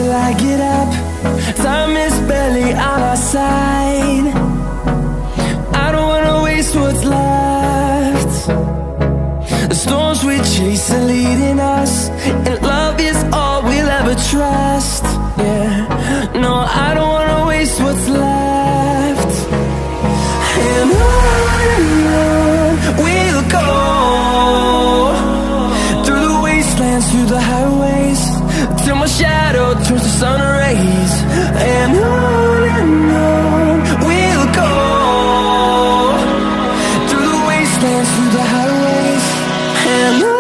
till I get up. Time is barely on our side. I don't wanna waste what's left. The storms we chase are leading us, and love is all we'll ever trust. Yeah, no, I don't wanna waste what's left. And on we'll go, through the wastelands, through the highways, till my shadow turns to sun rays. And on we'll go, through the wastelands, through the highways, and on.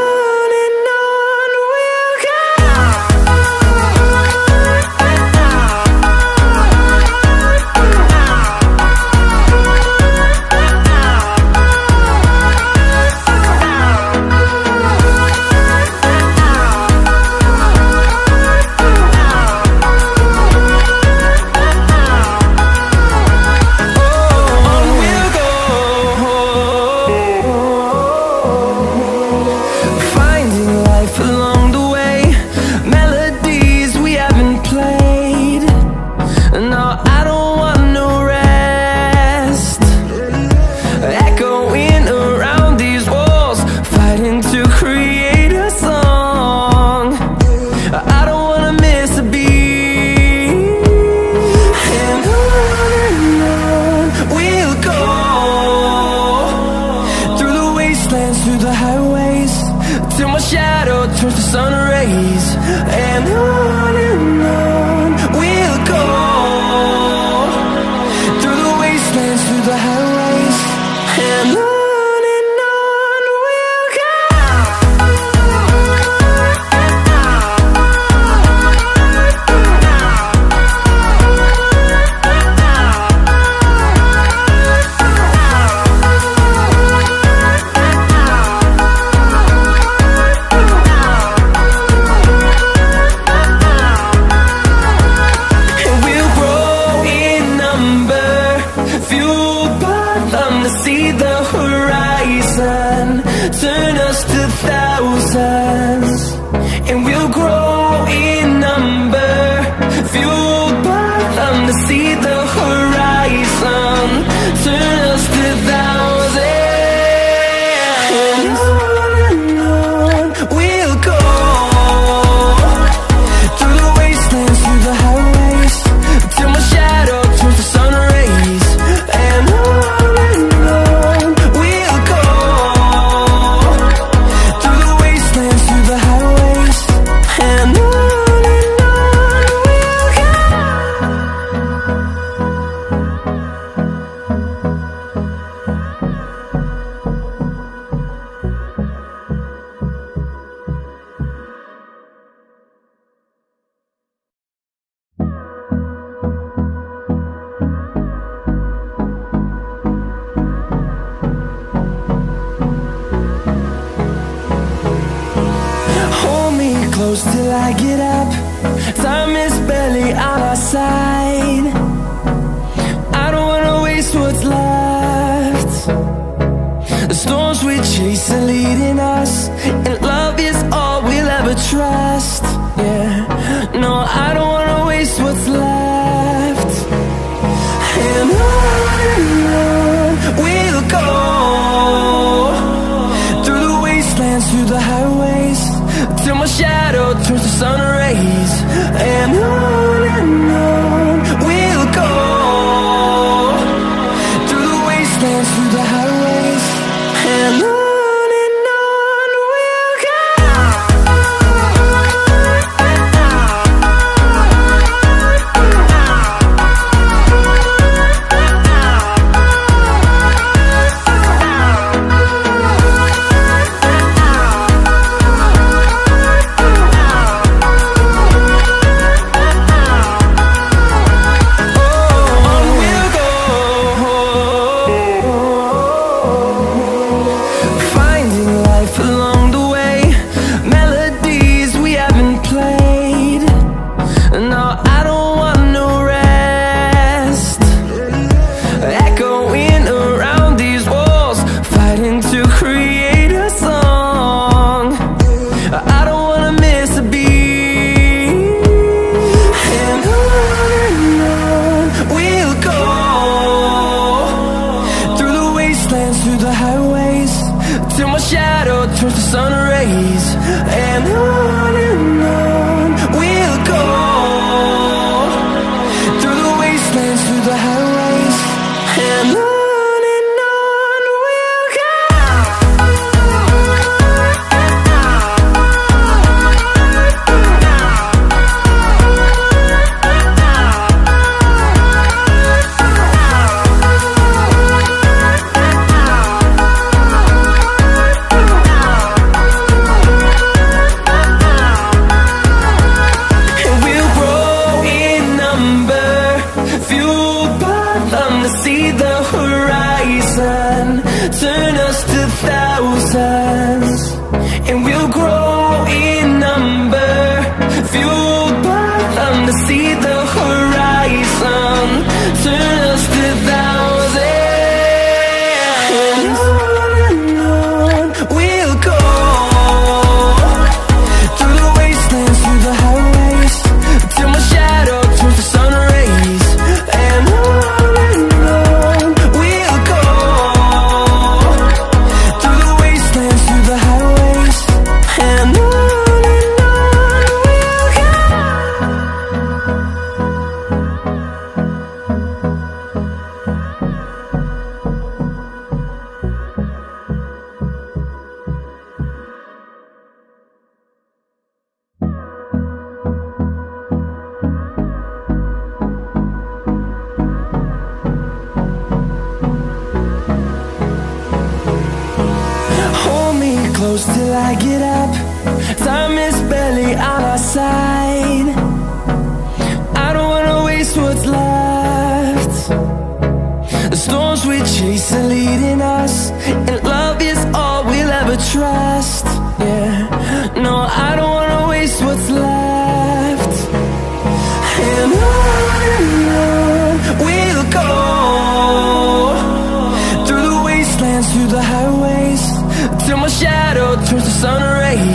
Through the highways, till my shadow turns to sun rays. And on we'll go, through the wastelands, through the highways, and on we'll go. See the horizon, turn us to thousands, and we'll grow in number, fueled by them. To see the horizon, turn us to thousands, and on we'll go, through the wastelands, through the highways, till my shadow turns to sun rays. And close till I get up. Time is barely on our side. I don't wanna waste what's left. The storms we chase are leading us, and love is all we'll ever trust. Yeah, no, I don't wanna waste what's left. And on we'll go, through the wastelands, through the highways, till my shadow turns to sun rays. And on we'll go, through the wastelands, through the highways, and on. shadow turns to sun rays, and on we'll go, through the wastelands, through the highways, and on we'll go. See the horizon, turn us to thousands, and we'll grow in number, fueled by them to see the horizon, turn us to thousands, and on we'll go, through the wastelands, through the highways, till my shadow turns to sun rays, and on close till I get up. Time is barely on our side. I don't wanna waste what's left. The storms we chase are leading us, and